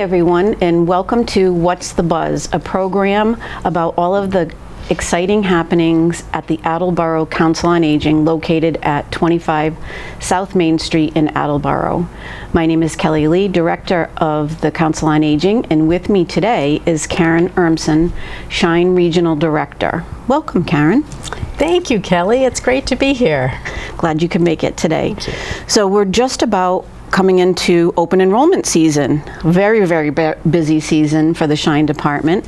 everyone, and welcome to What's the Buzz, a program about all of the exciting happenings at the Attleboro Council on Aging, located at 25 South Main Street in Attleboro. My name is Kelly Lee, Director of the Council on Aging, and with me today is Karen Urmson, Shine Regional Director. Welcome, Karen. Thank you, Kelly. It's great to be here. Glad you could make it today. So we're just about coming into open enrollment season. Very, very busy season for the Shine department,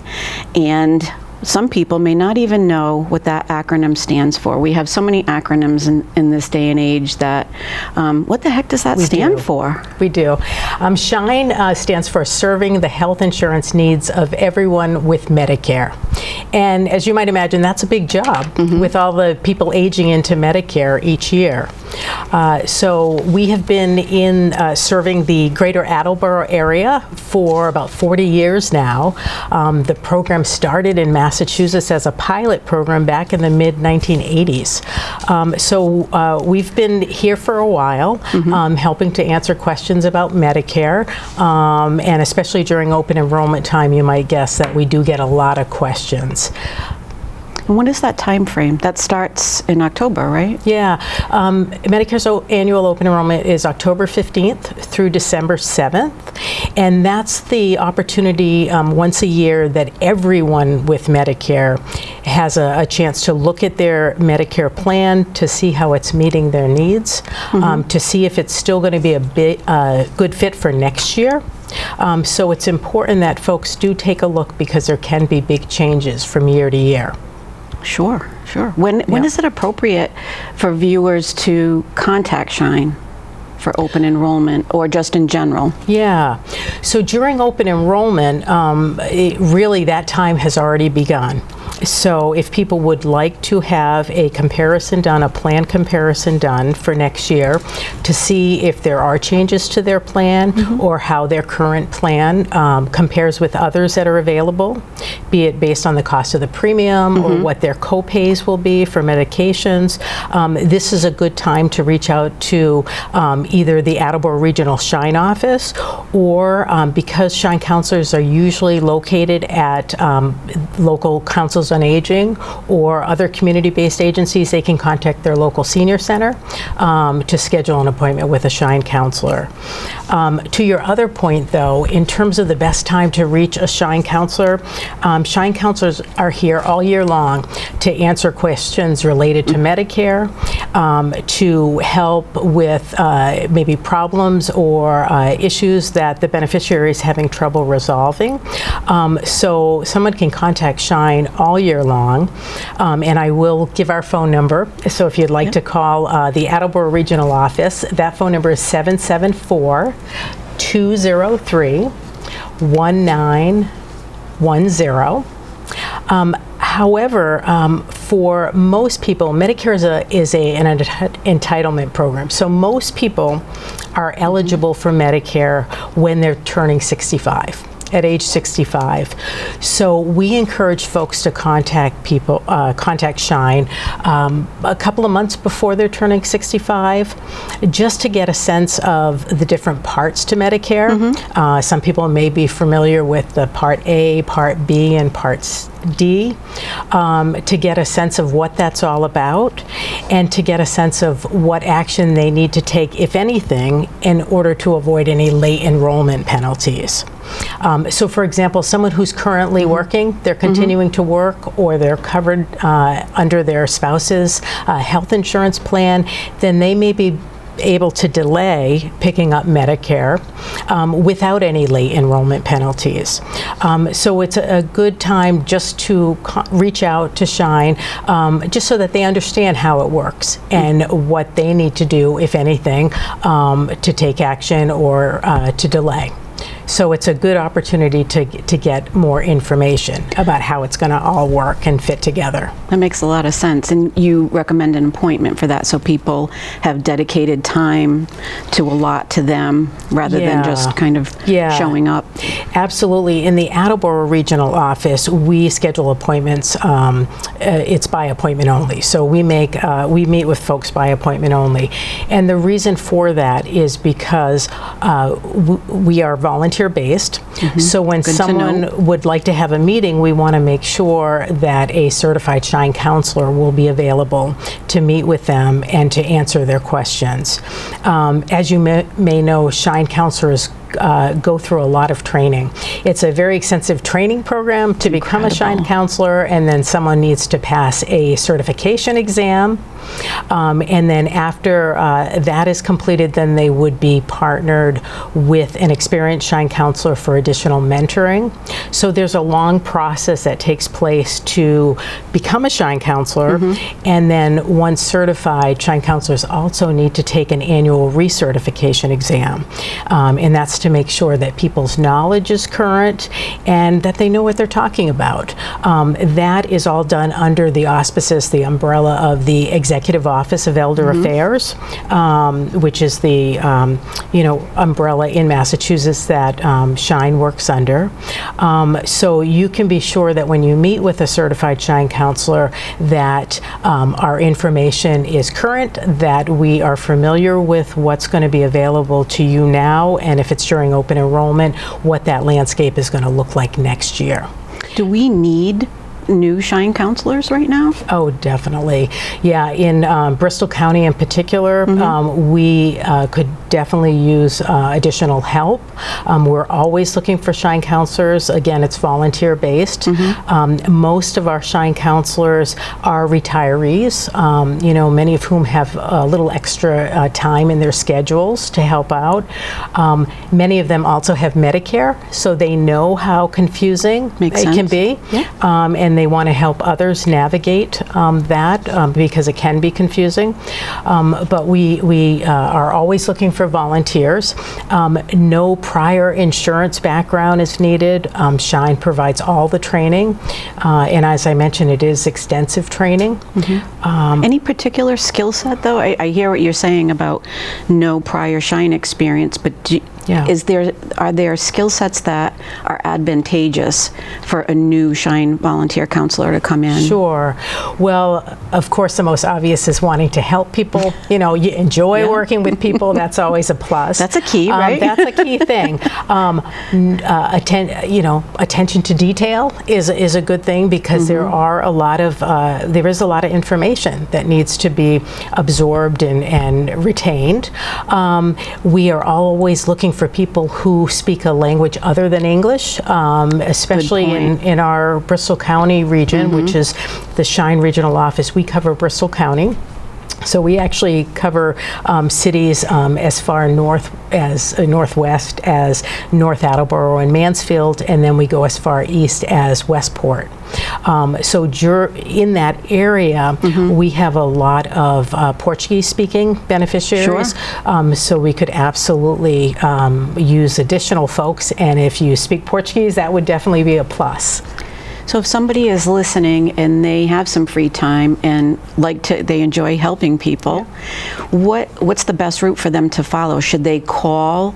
and some people may not even know what that acronym stands for. We have so many acronyms in this day and age that, what the heck does that stand for? We do. SHINE stands for Serving the Health Insurance Needs of Everyone with Medicare. And as you might imagine, that's a big job with all the people aging into Medicare each year. So we have been in serving the greater Attleboro area for about 40 years now. The program started in Massachusetts as a pilot program back in the mid-1980s. So we've been here for a while, helping to answer questions about Medicare, and especially during open enrollment time, you might guess that we do get a lot of questions. And what is that time frame? That starts in October, right? Yeah. Medicare's annual open enrollment is October 15th through December 7th. And that's the opportunity once a year that everyone with Medicare has a chance to look at their Medicare plan, to see how it's meeting their needs, to see if it's still going to be a good fit for next year. So it's important that folks do take a look, because there can be big changes from year to year. Sure. When is it appropriate for viewers to contact Shine for open enrollment, or just in general? Yeah. So during open enrollment, really that time has already begun. So if people would like to have a comparison done, a plan comparison done for next year, to see if there are changes to their plan or how their current plan compares with others that are available, be it based on the cost of the premium or what their co-pays will be for medications, this is a good time to reach out to either the Attleboro Regional Shine office, or because Shine counselors are usually located at local councils on aging or other community-based agencies, they can contact their local senior center to schedule an appointment with a Shine counselor. To your other point, though, in terms of the best time to reach a Shine counselor, Shine counselors are here all year long to answer questions related to Medicare, to help with maybe problems or issues that the beneficiary is having trouble resolving. So someone can contact Shine all year long, and I will give our phone number. So if you'd like to call the Attleboro Regional Office, that phone number is 774-203-1910. However, for most people, Medicare is an entitlement program. So most people are eligible for Medicare when they're turning 65. At age 65. So we encourage folks to contact Shine a couple of months before they're turning 65, just to get a sense of the different parts to Medicare. Some people may be familiar with the Part A, Part B, and Part D, to get a sense of what that's all about, and to get a sense of what action they need to take, if anything, in order to avoid any late enrollment penalties. So for example, someone who's currently working, they're continuing to work, or they're covered under their spouse's health insurance plan, then they may be able to delay picking up Medicare without any late enrollment penalties. So it's a good time just to reach out to Shine, just so that they understand how it works and what they need to do, if anything, to take action or to delay. So it's a good opportunity to get more information about how it's going to all work and fit together. That makes a lot of sense. And you recommend an appointment for that, so people have dedicated time to allot to them rather than just kind of showing up. Absolutely. In the Attleboro Regional Office, we schedule appointments. It's by appointment only. So we meet with folks by appointment only. And the reason for that is because we are volunteer volunteer-based. So when Good to someone know. would like to have a meeting, we want to make sure that a certified Shine counselor will be available to meet with them and to answer their questions. As you may know, Shine counselors go through a lot of training. It's a very extensive training program to become a Shine counselor, and then someone needs to pass a certification exam. And then after that is completed, then they would be partnered with an experienced Shine counselor for additional mentoring. So there's a long process that takes place to become a Shine counselor. And then once certified, Shine counselors also need to take an annual recertification exam. And that's to make sure that people's knowledge is current and that they know what they're talking about. That is all done under the auspices, the umbrella of the Executive Office of Elder Affairs, which is the umbrella in Massachusetts that Shine works under. So you can be sure that when you meet with a certified Shine counselor that our information is current, that we are familiar with what's going to be available to you now, and if it's during open enrollment, what that landscape is going to look like next year. Do we need new Shine counselors right now? Oh, definitely. Yeah, in Bristol County in particular, we could definitely use additional help. We're always looking for Shine counselors. Again, it's volunteer-based. Most of our Shine counselors are retirees, many of whom have a little extra time in their schedules to help out. Many of them also have Medicare, so they know how confusing it can be. And they want to help others navigate that because it can be confusing. But we are always looking for volunteers. No prior insurance background is needed. Shine provides all the training. And as I mentioned, it is extensive training. Any particular skill set, though? I hear what you're saying about no prior Shine experience, but are there skill sets that are advantageous for a new Shine volunteer counselor to come in? Sure. Well, of course, the most obvious is wanting to help people. You enjoy working with people. That's always a plus. That's a key, right? That's a key thing. Attention to detail is a good thing because there is a lot of information that needs to be absorbed and retained. We are always looking for people who speak a language other than English, especially in our Bristol County region, which is the Shine Regional Office. We cover Bristol County. So we actually cover cities as far northwest as North Attleboro and Mansfield, and then we go as far east as Westport. So in that area, we have a lot of Portuguese-speaking beneficiaries. So we could absolutely use additional folks, and if you speak Portuguese, that would definitely be a plus. So if somebody is listening and they have some free time and they enjoy helping people, what's the best route for them to follow? Should they call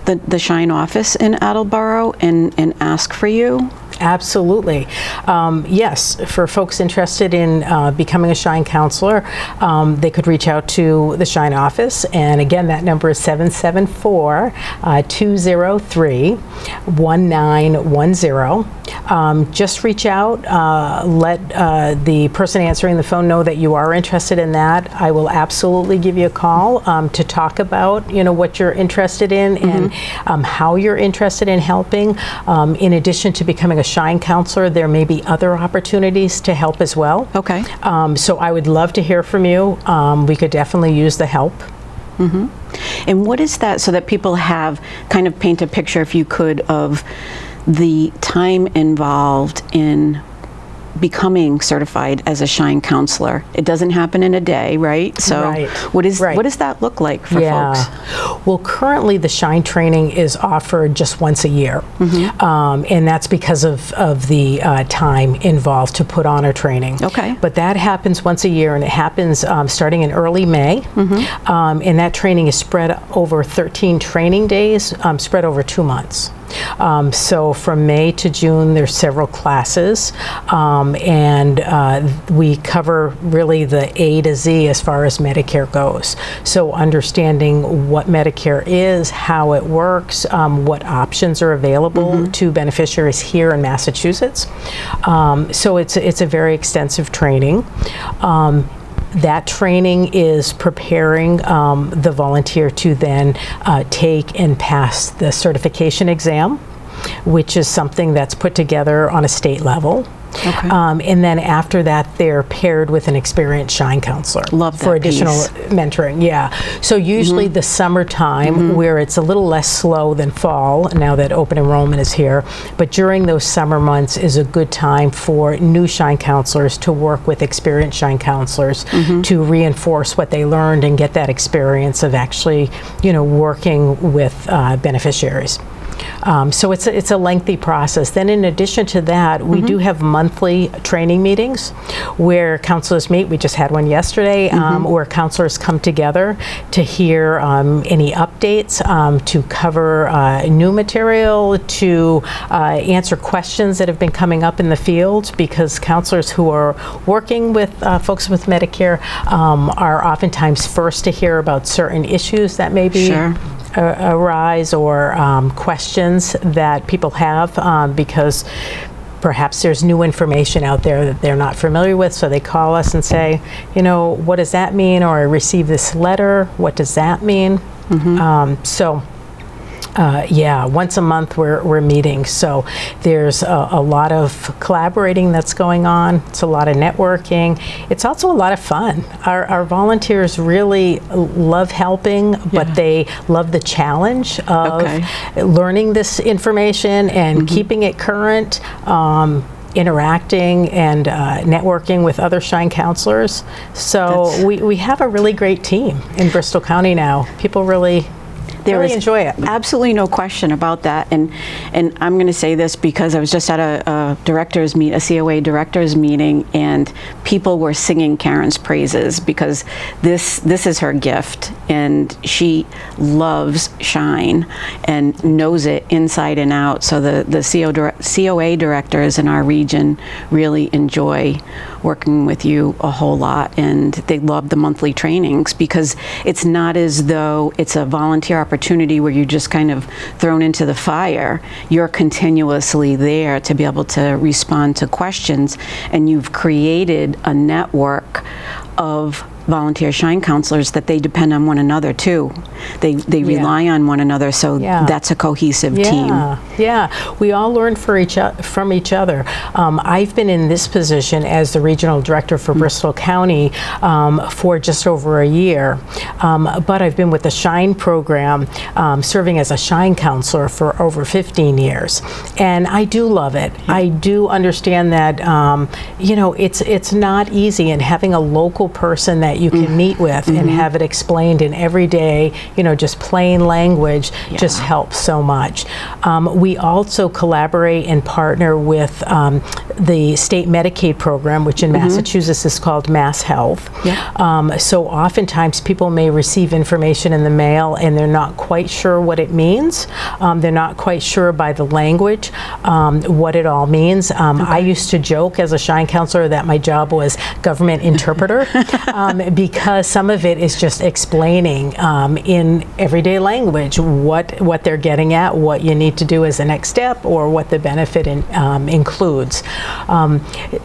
the Shine office in Attleboro and ask for you? Absolutely. Yes, for folks interested in becoming a Shine counselor, they could reach out to the Shine office. And again, that number is 774-203-1910. Just reach out, let the person answering the phone know that you are interested in that. I will absolutely give you a call to talk about what you're interested in and how you're interested in helping. In addition to becoming a Shine counselor, there may be other opportunities to help as well. Okay. So I would love to hear from you. We could definitely use the help. And what is that, so that people have kind of paint a picture, if you could, of the time involved in becoming certified as a Shine counselor? It doesn't happen in a day, right? So what does that look like for folks? Well, currently the Shine training is offered just once a year. And that's because of the time involved to put on a training. Okay. But that happens once a year, and it happens starting in early May. And that training is spread over 13 training days, spread over 2 months. So from May to June, there's several classes, and we cover really the A to Z as far as Medicare goes. So understanding what Medicare is, how it works, what options are available to beneficiaries here in Massachusetts. So it's a very extensive training. That training is preparing the volunteer to then take and pass the certification exam, which is something that's put together on a state level. Okay. And then after that, they're paired with an experienced Shine counselor for additional mentoring. Yeah. So usually the summertime, where it's a little less slow than fall, now that open enrollment is here, but during those summer months is a good time for new Shine counselors to work with experienced Shine counselors to reinforce what they learned and get that experience of actually, working with beneficiaries. So it's a lengthy process. Then in addition to that, we do have monthly training meetings where counselors meet. We just had one yesterday where counselors come together to hear any updates, to cover new material, to answer questions that have been coming up in the field, because counselors who are working with folks with Medicare are oftentimes first to hear about certain issues that may be arise, or questions that people have because perhaps there's new information out there that they're not familiar with, so they call us and say, what does that mean? Or I received this letter, what does that mean? Once a month we're meeting. So there's a lot of collaborating that's going on. It's a lot of networking. It's also a lot of fun. Our volunteers really love helping, but they love the challenge of learning this information and keeping it current. Interacting and networking with other Shine counselors. So we have a really great team in Bristol County now. People really enjoy it. Absolutely no question about that. And I'm going to say this because I was just at a COA directors meeting, and people were singing Karen's praises because this is her gift, and she loves Shine and knows it inside and out. So the COA directors in our region really enjoy working with you a whole lot, and they love the monthly trainings because it's not as though it's a volunteer opportunity where you're just kind of thrown into the fire. You're continuously there to be able to respond to questions, and you've created a network of volunteer Shine counselors that they depend on one another too. They rely on one another, so that's a cohesive team. Yeah, we all learn from each other. I've been in this position as the regional director for Bristol County for just over a year, but I've been with the Shine program serving as a Shine counselor for over 15 years, and I do love it. I do understand that it's not easy, and having a local person that you can meet with and have it explained in everyday, just plain language just helps so much. We also collaborate and partner with the state Medicaid program, which in Massachusetts is called Mass Health. So oftentimes people may receive information in the mail and they're not quite sure what it means. They're not quite sure by the language what it all means. I used to joke as a Shine counselor that my job was government interpreter because some of it is just explaining in everyday language what they're getting at, what you need to do as the next step, or what the benefit includes.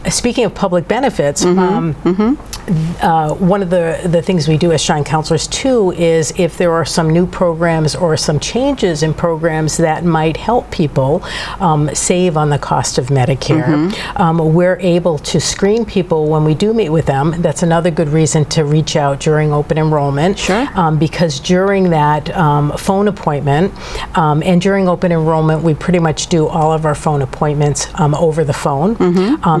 Speaking of public benefits, one of the things we do as Shine counselors too is if there are some new programs or some changes in programs that might help people save on the cost of Medicare, we're able to screen people when we do meet with them. That's another good reason to reach out during open enrollment, because during that phone appointment and during open enrollment, we pretty much do all of our phone appointments over the phone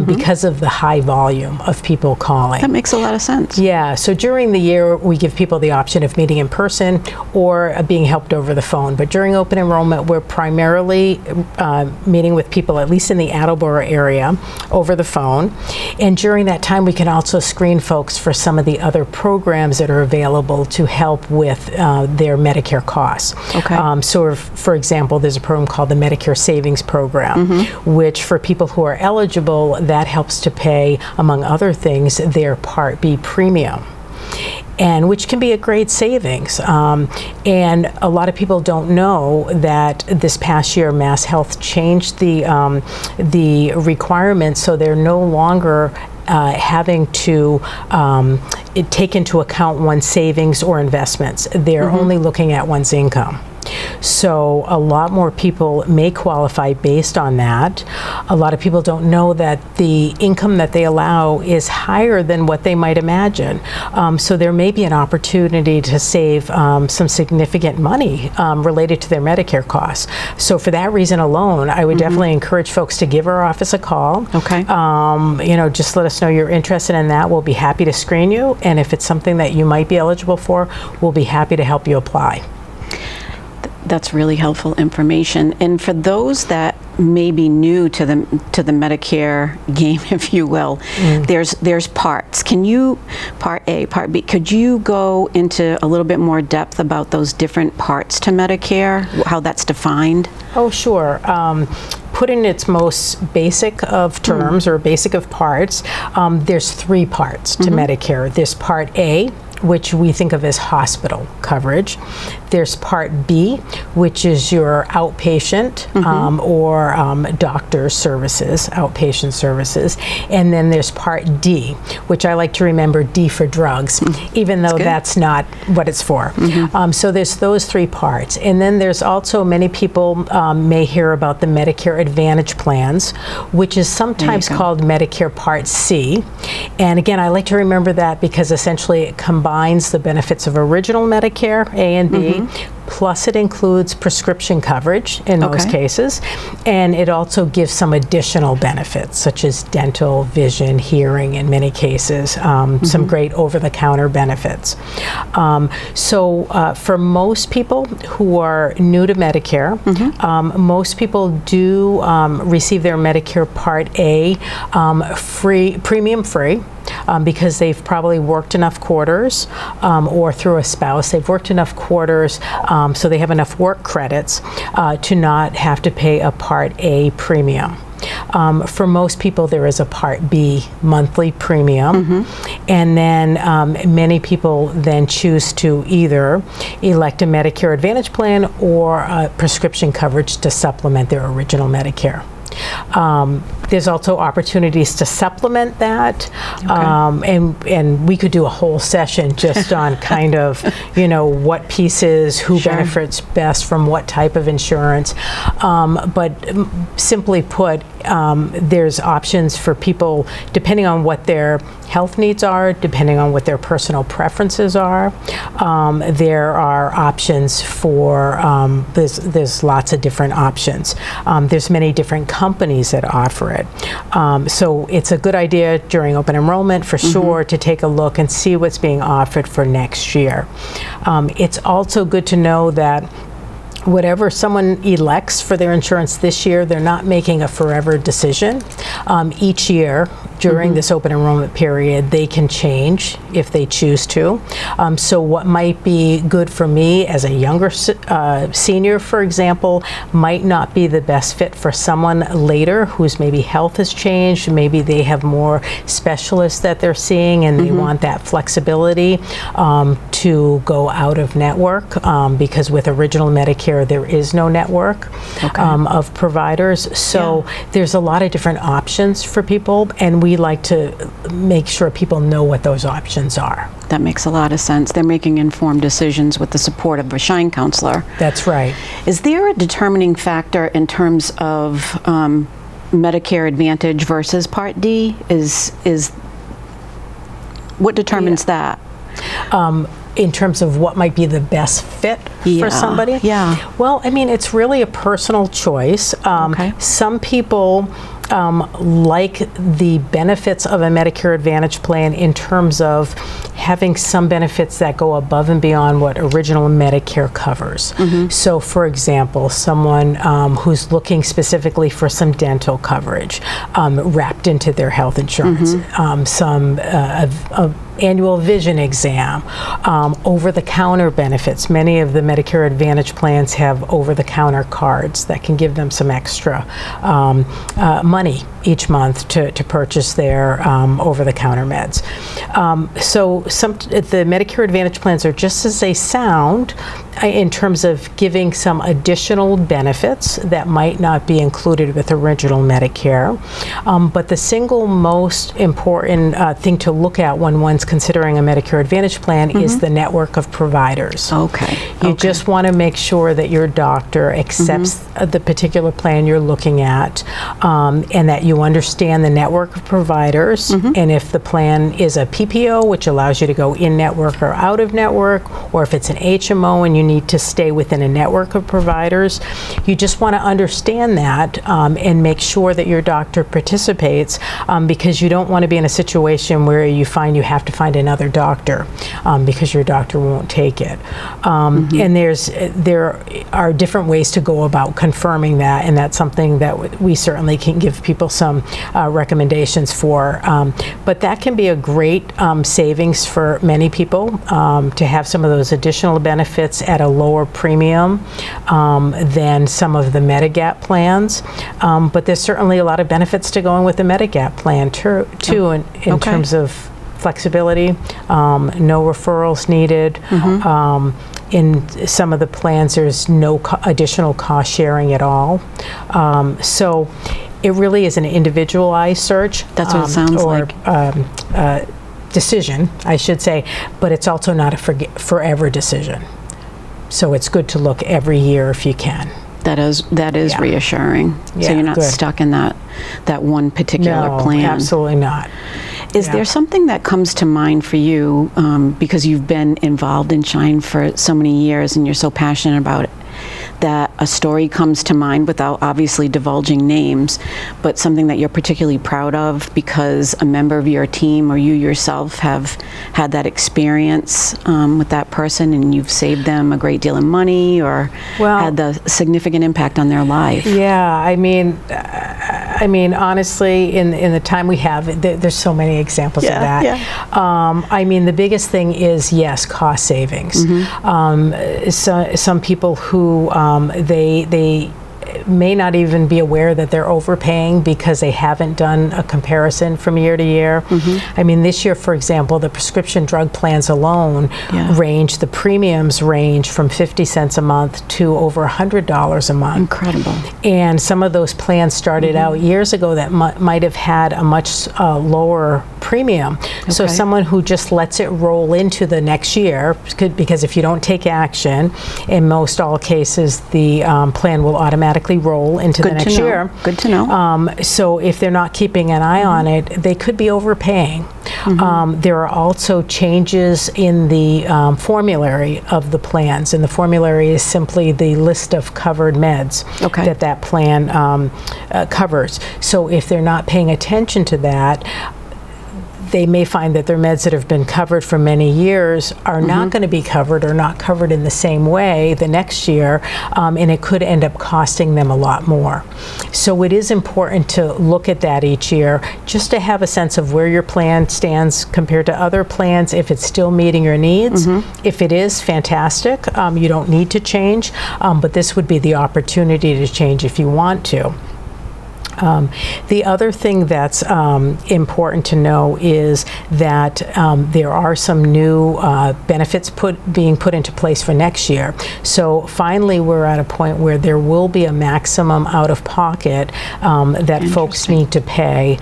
because of the high volume of people calling. That makes a lot of sense. Yeah, so during the year, we give people the option of meeting in person or being helped over the phone. But during open enrollment, we're primarily meeting with people, at least in the Attleboro area, over the phone. And during that time, we can also screen folks for some of the other programs that are available to help with their Medicare costs. Okay. So, for example, there's a program called the Medicare Savings Program, which for people who are eligible, that helps to pay, among other things, their Part B premium, and which can be a great savings. And a lot of people don't know that this past year Mass Health changed the requirements, so they're no longer having to take into account one's savings or investments. They're only looking at one's income. So a lot more people may qualify based on that. A lot of people don't know that the income that they allow is higher than what they might imagine. So there may be an opportunity to save some significant money related to their Medicare costs. So for that reason alone, I would definitely encourage folks to give our office a call. Okay. Just let us know you're interested in that. We'll be happy to screen you. And if it's something that you might be eligible for, we'll be happy to help you apply. That's really helpful information. And for those that may be new to the Medicare game, if you will, there's parts. Can you, Part A, Part B, could you go into a little bit more depth about those different parts to Medicare, how that's defined? Oh, sure. Put in its most basic of terms or basic of parts, there's 3 parts to Medicare. There's Part A, which we think of as hospital coverage. There's Part B, which is your outpatient or doctor's services, outpatient services. And then there's Part D, which I like to remember D for drugs, even though that's not what it's for. So there's those 3 parts. And then there's also, many people may hear about the Medicare Advantage plans, which is sometimes called Medicare Part C. And again, I like to remember that because essentially it combines the benefits of original Medicare, A and B, plus it includes prescription coverage in most cases, and it also gives some additional benefits such as dental, vision, hearing in many cases, some great over-the-counter benefits. So for most people who are new to Medicare, most people do receive their Medicare Part A premium free. Because they've probably worked enough quarters, or through a spouse, they've worked enough quarters, so they have enough work credits to not have to pay a Part A premium. For most people, there is a Part B monthly premium, and then many people then choose to either elect a Medicare Advantage plan or prescription coverage to supplement their original Medicare. There's also opportunities to supplement that, and we could do a whole session just on kind of, what pieces, who benefits best from what type of insurance. But simply put, there's options for people depending on what their health needs are, depending on what their personal preferences are. There are options for, there's lots of different options. There's many different companies that offer it. So it's a good idea during open enrollment for sure to take a look and see what's being offered for next year. It's also good to know that whatever someone elects for their insurance this year, they're not making a forever decision. Each year during this open enrollment period, they can change if they choose to. So what might be good for me as a younger senior, for example, might not be the best fit for someone later whose maybe health has changed, maybe they have more specialists that they're seeing and they want that flexibility to go out of network, because with original Medicare, there is no network of providers. So there's a lot of different options for people, and we like to make sure people know what those options are. That makes a lot of sense. They're making informed decisions with the support of a Shine counselor. That's right. Is there a determining factor in terms of Medicare Advantage versus Part D? What determines that? In terms of what might be the best fit for somebody? Yeah. Well, I mean, it's really a personal choice. Some people like the benefits of a Medicare Advantage plan in terms of having some benefits that go above and beyond what original Medicare covers. So, for example, someone who's looking specifically for some dental coverage wrapped into their health insurance, annual vision exam, over-the-counter benefits. Many of the Medicare Advantage plans have over-the-counter cards that can give them some extra money each month to purchase their over-the-counter meds. So the Medicare Advantage plans are just as they sound in terms of giving some additional benefits that might not be included with original Medicare. But the single most important thing to look at when one's considering a Medicare Advantage plan is the network of providers. Okay. You just want to make sure that your doctor accepts the particular plan you're looking at, and that you understand the network of providers, and if the plan is a PPO, which allows you to go in-network or out-of-network, or if it's an HMO and you need to stay within a network of providers, you just want to understand that and make sure that your doctor participates, because you don't want to be in a situation where you find you have to find another doctor because your doctor won't take it. And there are different ways to go about confirming that, and that's something that we certainly can give people some recommendations for. But that can be a great savings for many people to have some of those additional benefits at a lower premium than some of the Medigap plans. But there's certainly a lot of benefits to going with the Medigap plan too, in terms of flexibility, no referrals needed. In some of the plans, there's no additional cost sharing at all. So it really is an individualized search. That's what it sounds like. Decision, I should say, but it's also not a forever decision. So it's good to look every year if you can. That is reassuring. So you're not stuck in that one particular plan. No, absolutely not. Is there something that comes to mind for you, because you've been involved in Shine for so many years and you're so passionate about it, that a story comes to mind without obviously divulging names, but something that you're particularly proud of because a member of your team or you yourself have had that experience with that person and you've saved them a great deal of money or had the significant impact on their life? Yeah, I mean, honestly, in the time we have, there's so many examples of that. I mean, the biggest thing is, yes, cost savings. Some people who they may not even be aware that they're overpaying because they haven't done a comparison from year to year. I mean, this year, for example, the prescription drug plans alone the premiums range from 50 cents a month to over $100 a month. Incredible. And some of those plans started out years ago that might have had a much lower premium. So someone who just lets it roll into the next year, because if you don't take action, in most all cases, the plan will automatically roll into the next year. Good to know. So if they're not keeping an eye on it, they could be overpaying. There are also changes in the formulary of the plans, and the formulary is simply the list of covered meds that plan covers. So if they're not paying attention to that, they may find that their meds that have been covered for many years are not going to be covered or not covered in the same way the next year, and it could end up costing them a lot more. So it is important to look at that each year just to have a sense of where your plan stands compared to other plans, if it's still meeting your needs. If it is, fantastic. You don't need to change, but this would be the opportunity to change if you want to. The other thing that's important to know is that there are some new benefits being put into place for next year. So finally, we're at a point where there will be a maximum out-of-pocket that folks need to pay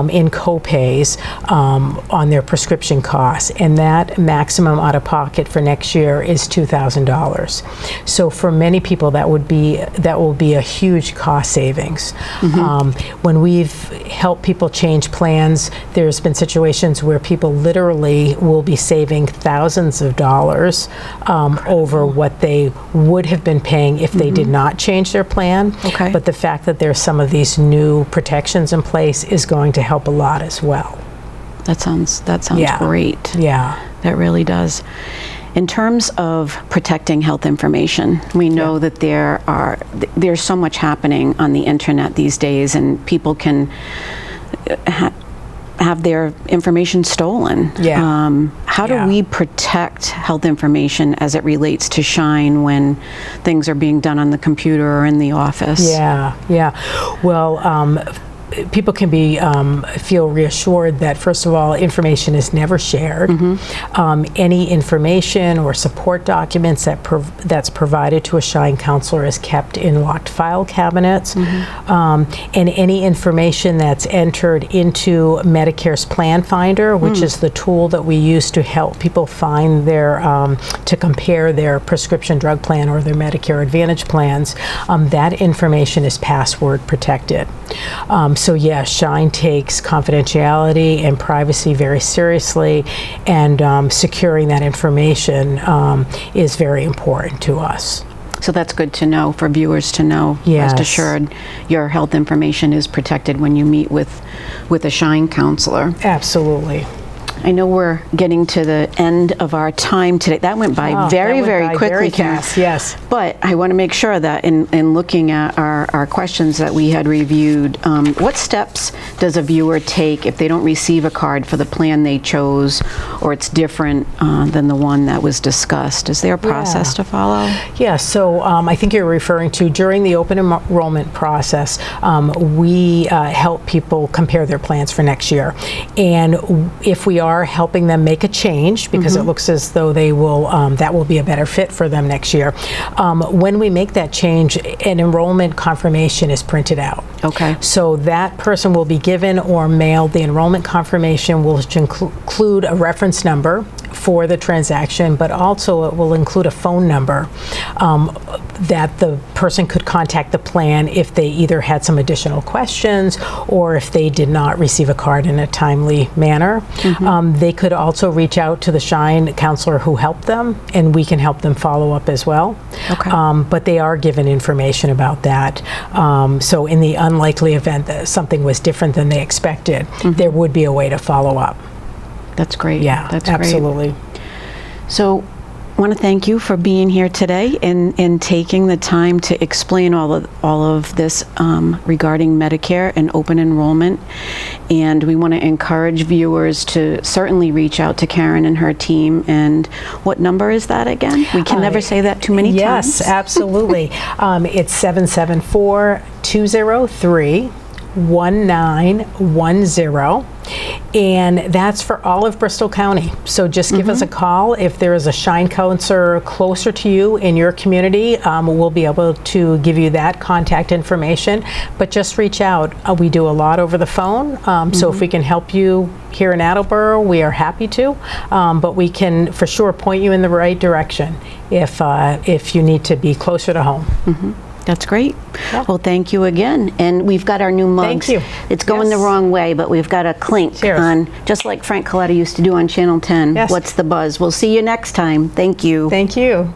in co-pays on their prescription costs, and that maximum out-of-pocket for next year is $2,000. So for many people, that will be a huge cost savings. When we've helped people change plans, there's been situations where people literally will be saving thousands of dollars over what they would have been paying if they did not change their plan. But the fact that there's some of these new protections in place is going to help a lot as well. That sounds great. Yeah. That really does. In terms of protecting health information, we know that there's so much happening on the internet these days, and people can have their information stolen. Yeah. How do Yeah. we protect health information as it relates to Shine when things are being done on the computer or in the office? Yeah, yeah. Well, people can feel reassured that, first of all, information is never shared. Any information or support documents that's provided to a Shine counselor is kept in locked file cabinets. And any information that's entered into Medicare's Plan Finder, which is the tool that we use to help people find their, to compare their prescription drug plan or their Medicare Advantage plans, that information is password protected. So yes, Shine takes confidentiality and privacy very seriously, and securing that information is very important to us. So that's good to know for viewers to know. Yes. Rest assured, your health information is protected when you meet with a Shine counselor. Absolutely. I know we're getting to the end of our time today. That went by very quickly, very Karen. fast, yes. But I want to make sure that in looking at our questions that we had reviewed, what steps does a viewer take if they don't receive a card for the plan they chose, or it's different than the one that was discussed? Is there a process to follow? Yeah, so I think you're referring to during the open enrollment process, we help people compare their plans for next year. And if we are helping them make a change, because it looks as though they will, that will be a better fit for them next year, when we make that change, an enrollment confirmation is printed out. Okay. So that person will be given or mailed the enrollment confirmation, which include a reference number for the transaction, but also it will include a phone number that the person could contact the plan if they either had some additional questions or if they did not receive a card in a timely manner. They could also reach out to the Shine counselor who helped them, and we can help them follow up as well. Okay. But they are given information about that. So in the unlikely event that something was different than they expected, there would be a way to follow up. That's great. Yeah, that's absolutely. Great. So I want to thank you for being here today and taking the time to explain all of this regarding Medicare and open enrollment. And we want to encourage viewers to certainly reach out to Karen and her team. And what number is that again? We can never say that too many times. Yes, absolutely. It's 774-203-1910. And that's for all of Bristol County. So just give us a call. If there is a Shine counselor closer to you in your community, we'll be able to give you that contact information. But just reach out. We do a lot over the phone. So if we can help you here in Attleboro, we are happy to. But we can for sure point you in the right direction if you need to be closer to home. That's great. Yeah. Well, thank you again. And we've got our new mugs. Thank you. It's going the wrong way, but we've got a clink Cheers. on, just like Frank Coletta used to do on Channel 10. Yes. What's the buzz? We'll see you next time. Thank you. Thank you.